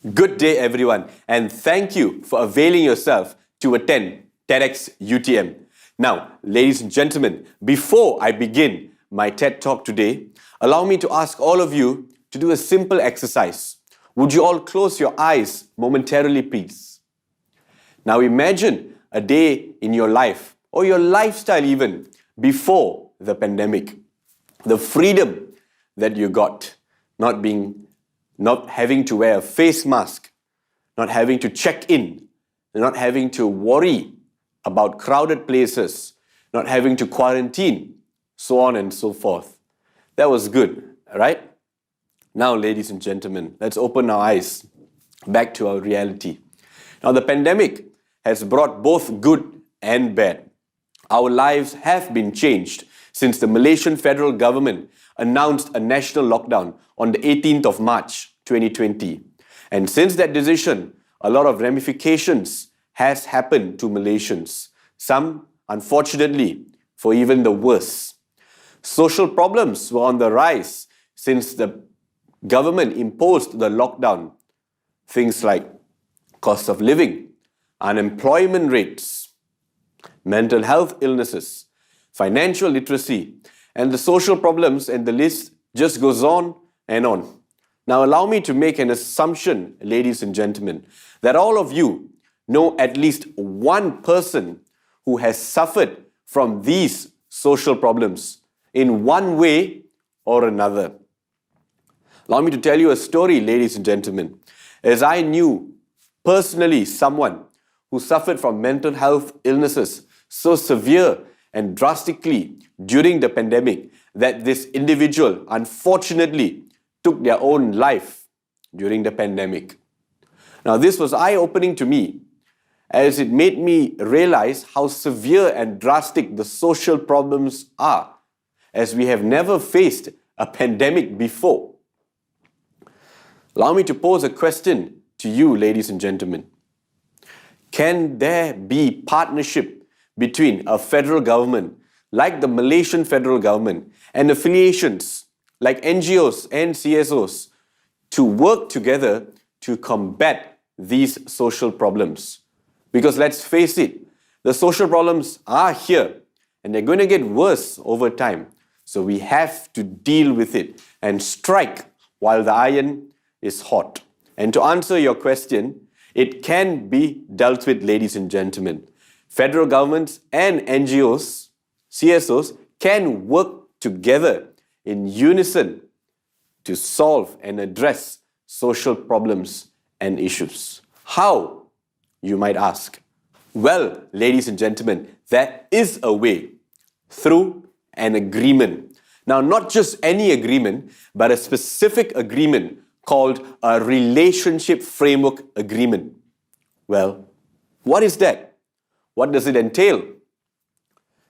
Good day, everyone, and thank you for availing yourself to attend TedxUTM. Now, ladies and gentlemen, before I begin my TED Talk today, allow me to ask all of you to do a simple exercise. Would you all close your eyes momentarily, please? Now, imagine a day in your life, or your lifestyle even, before the pandemic. The freedom that you got, not having to wear a face mask, not having to check in, not having to worry about crowded places, not having to quarantine, so on and so forth. That was good, right? Now, ladies and gentlemen, let's open our eyes back to our reality. Now, the pandemic has brought both good and bad. Our lives have been changed since the Malaysian federal government announced a national lockdown on the 18th of March 2020. And since that decision, a lot of ramifications has happened to Malaysians. Some, unfortunately, for even the worse. Social problems were on the rise since the government imposed the lockdown. Things like cost of living, unemployment rates, mental health illnesses, financial literacy, and the social problems, and the list just goes on and on. Now, allow me to make an assumption, ladies and gentlemen, that all of you know at least one person who has suffered from these social problems in one way or another. Allow me to tell you a story, ladies and gentlemen, as I knew personally someone who suffered from mental health illnesses so severe and drastically during the pandemic that this individual unfortunately took their own life during the pandemic. Now, this was eye-opening to me, as it made me realize how severe and drastic the social problems are, as we have never faced a pandemic before. Allow me to pose a question to you, ladies and gentlemen. Can there be partnership between a federal government like the Malaysian federal government and affiliations like NGOs and CSOs to work together to combat these social problems? Because let's face it, the social problems are here and they're going to get worse over time. So we have to deal with it and strike while the iron is hot. And to answer your question, it can be dealt with, ladies and gentlemen. Federal governments and NGOs, CSOs, can work together in unison to solve and address social problems and issues. How, you might ask? Well, ladies and gentlemen, there is a way: through an agreement. Now, not just any agreement, but a specific agreement called a relationship framework agreement. Well, what is that? What does it entail?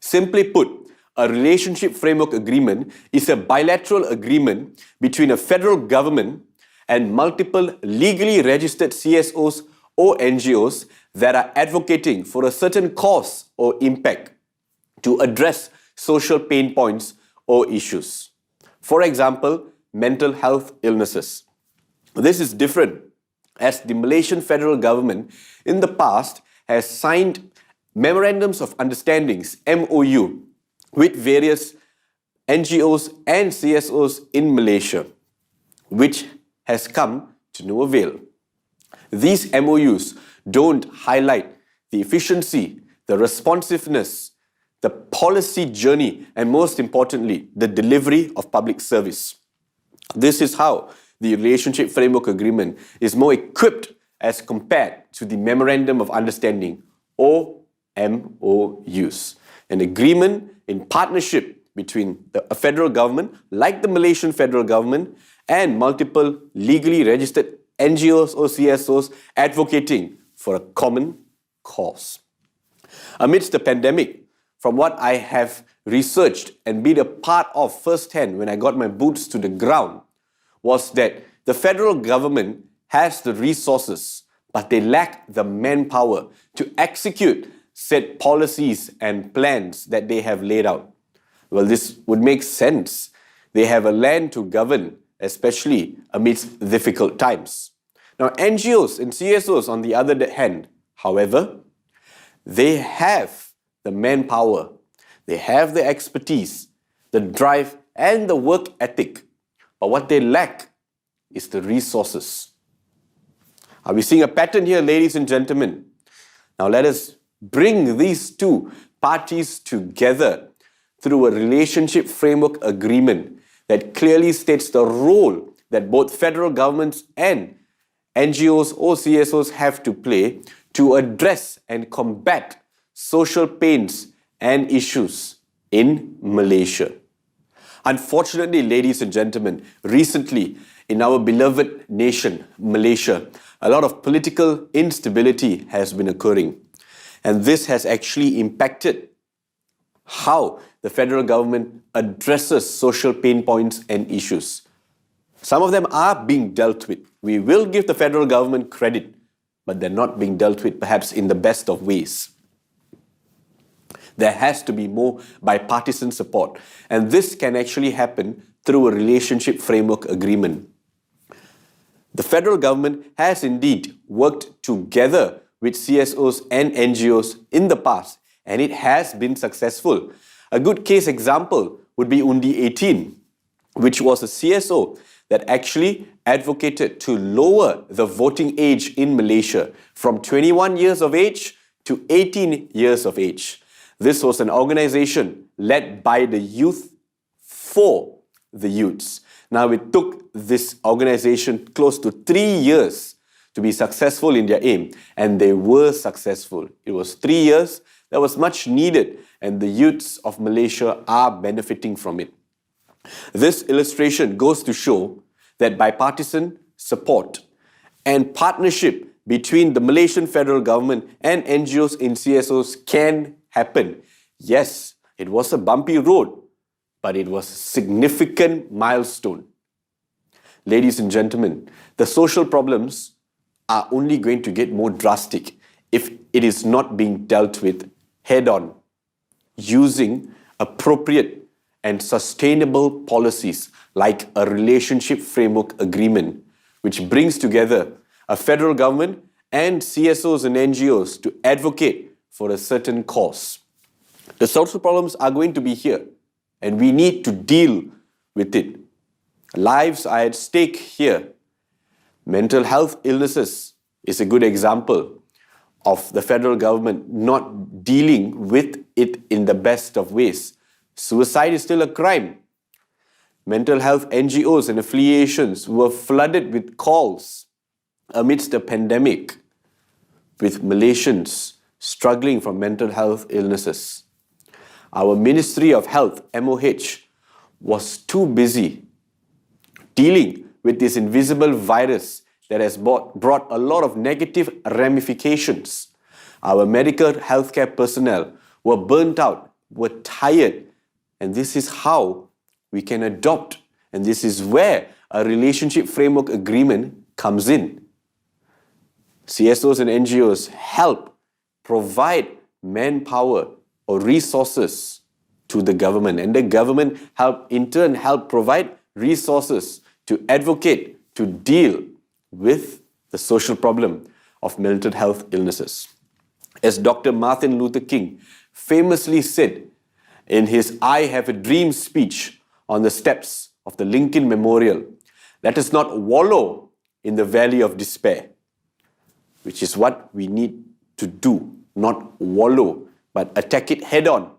Simply put, a relationship framework agreement is a bilateral agreement between a federal government and multiple legally registered CSOs or NGOs that are advocating for a certain cause or impact to address social pain points or issues. For example, mental health illnesses. This is different, as the Malaysian federal government in the past has signed memorandums of understandings, MOU, with various NGOs and CSOs in Malaysia, which has come to no avail. These MOUs don't highlight the efficiency, the responsiveness, the policy journey, and most importantly, the delivery of public service. This is how the Relationship Framework Agreement is more equipped as compared to the Memorandum of Understanding, or MOUs. An agreement in partnership between a federal government, like the Malaysian federal government, and multiple legally registered NGOs or CSOs advocating for a common cause. Amidst the pandemic, from what I have researched and been a part of firsthand when I got my boots to the ground, was that the federal government has the resources, but they lack the manpower to execute said policies and plans that they have laid out. Well, this would make sense. They have a land to govern, especially amidst difficult times. Now, NGOs and CSOs, on the other hand, however, they have the manpower, they have the expertise, the drive, and the work ethic. But what they lack is the resources. Are we seeing a pattern here, ladies and gentlemen? Now, let us bring these two parties together through a relationship framework agreement that clearly states the role that both federal governments and NGOs or CSOs have to play to address and combat social pains and issues in Malaysia. Unfortunately, ladies and gentlemen, recently in our beloved nation, Malaysia, a lot of political instability has been occurring. And this has actually impacted how the federal government addresses social pain points and issues. Some of them are being dealt with. We will give the federal government credit, but they're not being dealt with perhaps in the best of ways. There has to be more bipartisan support, and this can actually happen through a relationship framework agreement. The federal government has indeed worked together with CSOs and NGOs in the past, and it has been successful. A good case example would be Undi 18, which was a CSO that actually advocated to lower the voting age in Malaysia from 21 years of age to 18 years of age. This was an organization led by the youth for the youths. Now, it took this organization close to 3 years to be successful in their aim, and they were successful. It was 3 years that was much needed, and the youths of Malaysia are benefiting from it. This illustration goes to show that bipartisan support and partnership between the Malaysian federal government and NGOs and CSOs can happen. Yes, it was a bumpy road, but it was a significant milestone. Ladies and gentlemen, the social problems are only going to get more drastic if it is not being dealt with head-on, using appropriate and sustainable policies like a relationship framework agreement, which brings together a federal government and CSOs and NGOs to advocate for a certain cause. The social problems are going to be here, and we need to deal with it. Lives are at stake here. Mental health illnesses is a good example of the federal government not dealing with it in the best of ways. Suicide is still a crime. Mental health NGOs and affiliations were flooded with calls amidst the pandemic, with Malaysians struggling from mental health illnesses. Our Ministry of Health, MOH, was too busy dealing with this invisible virus that has brought a lot of negative ramifications. Our medical healthcare personnel were burnt out, were tired, and this is how we can adopt, and this is where a relationship framework agreement comes in. CSOs and NGOs help provide manpower or resources to the government, and the government in turn help provide resources to advocate, to deal with the social problem of mental health illnesses. As Dr. Martin Luther King famously said in his I Have a Dream speech on the steps of the Lincoln Memorial, let us not wallow in the valley of despair, which is what we need to do, not wallow, but attack it head on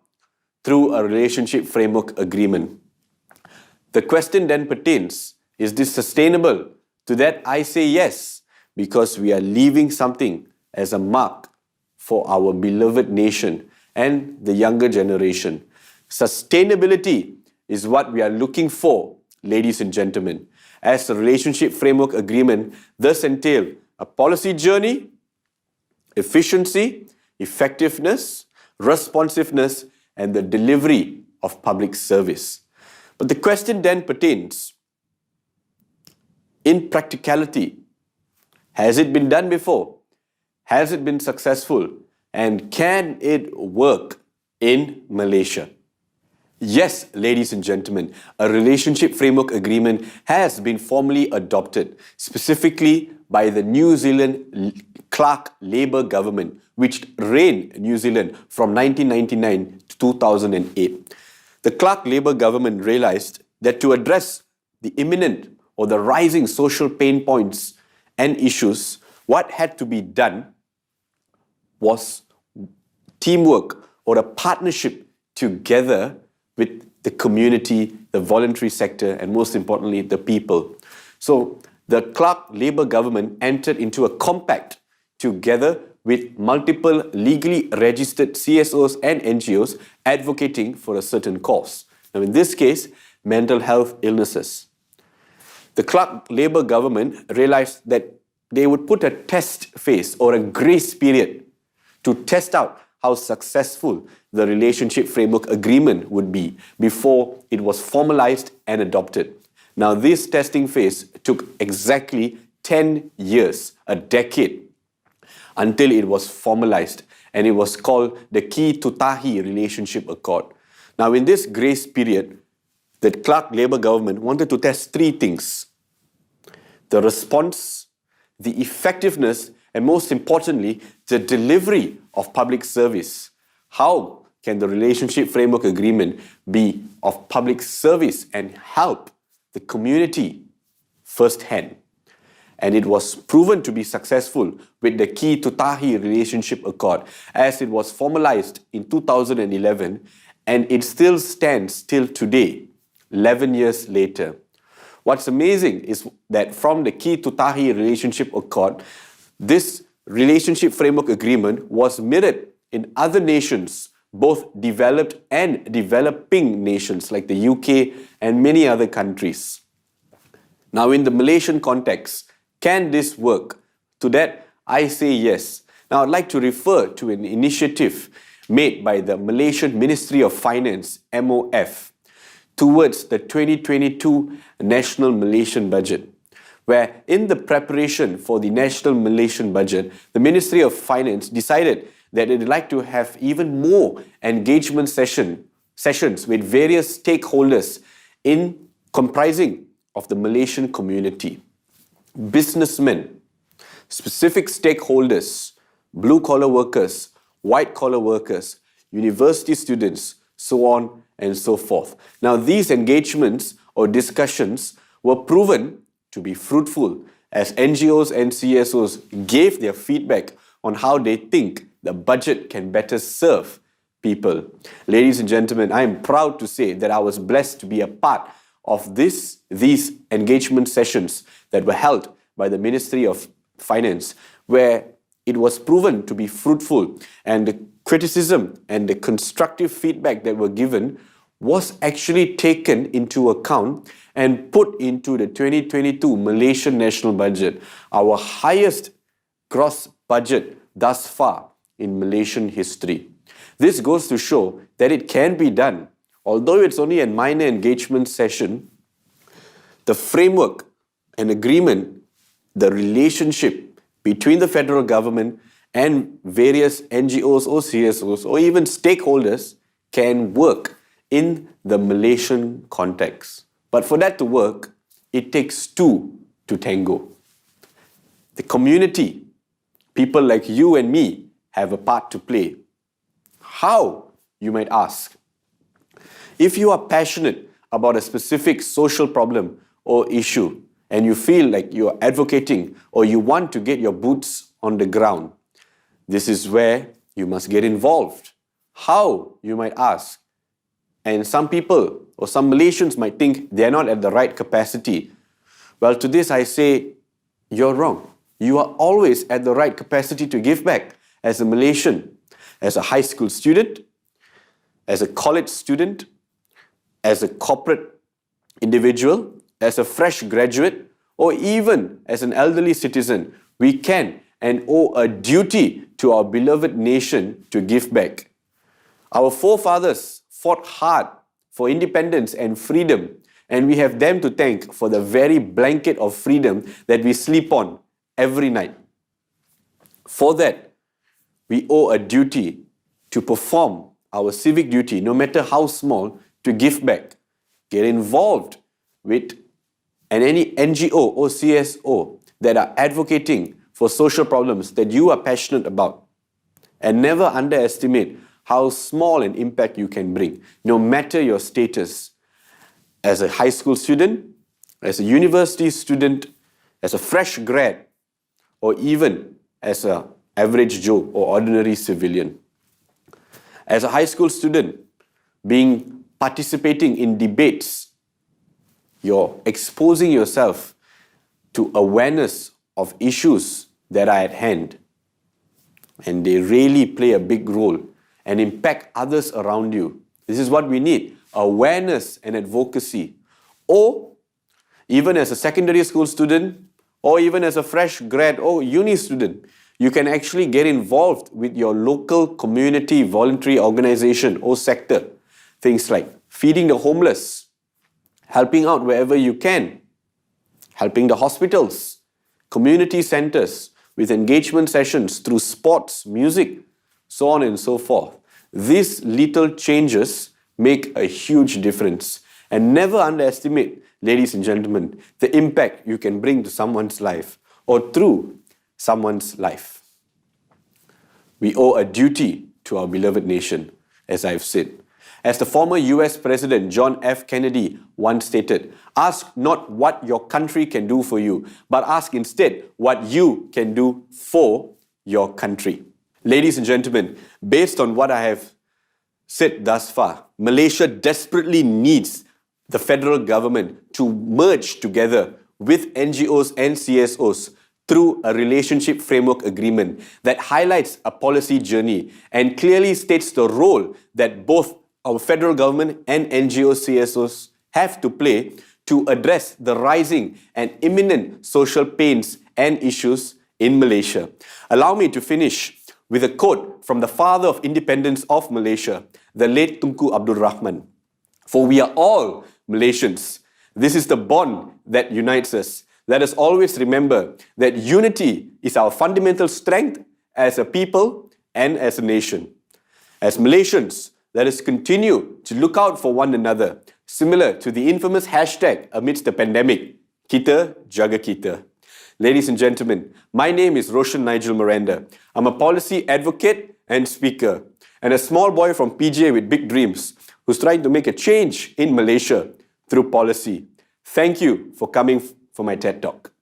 through a relationship framework agreement. The question then pertains, is this sustainable? To that I say yes, because we are leaving something as a mark for our beloved nation and the younger generation. Sustainability is what we are looking for, ladies and gentlemen, as the relationship framework agreement thus entail a policy journey, efficiency, effectiveness, responsiveness, and the delivery of public service. But the question then pertains, in practicality, has it been done before? Has it been successful? And can it work in Malaysia? Yes, ladies and gentlemen, a relationship framework agreement has been formally adopted, specifically by the New Zealand Clark Labour government, which reigned New Zealand from 1999 to 2008. The Clark Labour government realized that to address the imminent or the rising social pain points and issues, what had to be done was teamwork or a partnership together with the community, the voluntary sector, and most importantly, the people. So the Clark Labour government entered into a compact together with multiple legally registered CSOs and NGOs advocating for a certain cause. Now in this case, mental health illnesses. The Clark Labour government realized that they would put a test phase or a grace period to test out how successful the relationship framework agreement would be before it was formalized and adopted. Now, this testing phase took exactly 10 years, a decade, until it was formalized, and it was called the Ki Tutahi Relationship Accord. Now, in this grace period, the Clark Labour government wanted to test three things: the response, the effectiveness, and most importantly, the delivery of public service. How can the relationship framework agreement be of public service and help the community firsthand? And it was proven to be successful with the Ki Tutahi Relationship Accord, as it was formalized in 2011, and it still stands till today, 11 years later. What's amazing is that from the Ki Tutahi Relationship Accord, this relationship framework agreement was mirrored in other nations, both developed and developing nations like the UK and many other countries. Now, in the Malaysian context, can this work? To that, I say yes. Now, I'd like to refer to an initiative made by the Malaysian Ministry of Finance, MOF, towards the 2022 National Malaysian Budget, where in the preparation for the National Malaysian Budget, the Ministry of Finance decided that they'd like to have even more engagement sessions with various stakeholders in comprising of the Malaysian community. Businessmen, specific stakeholders, blue-collar workers, white-collar workers, university students, so on and so forth. Now, these engagements or discussions were proven to be fruitful as NGOs and CSOs gave their feedback on how they think the budget can better serve people. Ladies and gentlemen, I am proud to say that I was blessed to be a part of these engagement sessions that were held by the Ministry of Finance, where it was proven to be fruitful, and the criticism and the constructive feedback that were given was actually taken into account and put into the 2022 Malaysian National Budget, our highest gross budget thus far in Malaysian history. This goes to show that it can be done. Although it's only a minor engagement session, the framework and agreement, the relationship between the federal government and various NGOs or CSOs or even stakeholders can work in the Malaysian context. But for that to work, it takes two to tango. The community, people like you and me, have a part to play. How, you might ask? If you are passionate about a specific social problem or issue, and you feel like you are advocating or you want to get your boots on the ground, this is where you must get involved. How, you might ask? And some people or some Malaysians might think they're not at the right capacity. Well, to this I say, you're wrong. You are always at the right capacity to give back as a Malaysian, as a high school student, as a college student, as a corporate individual, as a fresh graduate, or even as an elderly citizen. We can and owe a duty to our beloved nation to give back. Our forefathers fought hard for independence and freedom, and we have them to thank for the very blanket of freedom that we sleep on every night. For that, we owe a duty to perform our civic duty, no matter how small, to give back. Get involved with any NGO or CSO that are advocating for social problems that you are passionate about. And never underestimate how small an impact you can bring, no matter your status as a high school student, as a university student, as a fresh grad, or even as an average Joe or ordinary civilian. As a high school student, participating in debates, you're exposing yourself to awareness of issues that are at hand. And they really play a big role and impact others around you. This is what we need, awareness and advocacy. Or even as a secondary school student, or even as a fresh grad or uni student, you can actually get involved with your local community voluntary organization or sector. Things like feeding the homeless, helping out wherever you can, helping the hospitals, community centers with engagement sessions through sports, music, so on and so forth. These little changes make a huge difference. And never underestimate, ladies and gentlemen, the impact you can bring to someone's life or through someone's life. We owe a duty to our beloved nation, as I've said. As the former US President John F. Kennedy once stated, ask not what your country can do for you, but ask instead what you can do for your country. Ladies and gentlemen, based on what I have said thus far, Malaysia desperately needs the federal government to merge together with NGOs and CSOs through a relationship framework agreement that highlights a policy journey and clearly states the role that both our federal government and NGOs, CSOs have to play to address the rising and imminent social pains and issues in Malaysia. Allow me to finish with a quote from the father of independence of Malaysia, the late Tunku Abdul Rahman. For we are all Malaysians. This is the bond that unites us. Let us always remember that unity is our fundamental strength as a people and as a nation. As Malaysians, let us continue to look out for one another, similar to the infamous hashtag amidst the pandemic, Kita Jaga Kita. Ladies and gentlemen, my name is Roshan Miranda. I'm a policy advocate and speaker, and a small boy from PJ with big dreams who's trying to make a change in Malaysia through policy. Thank you for coming for my TED Talk.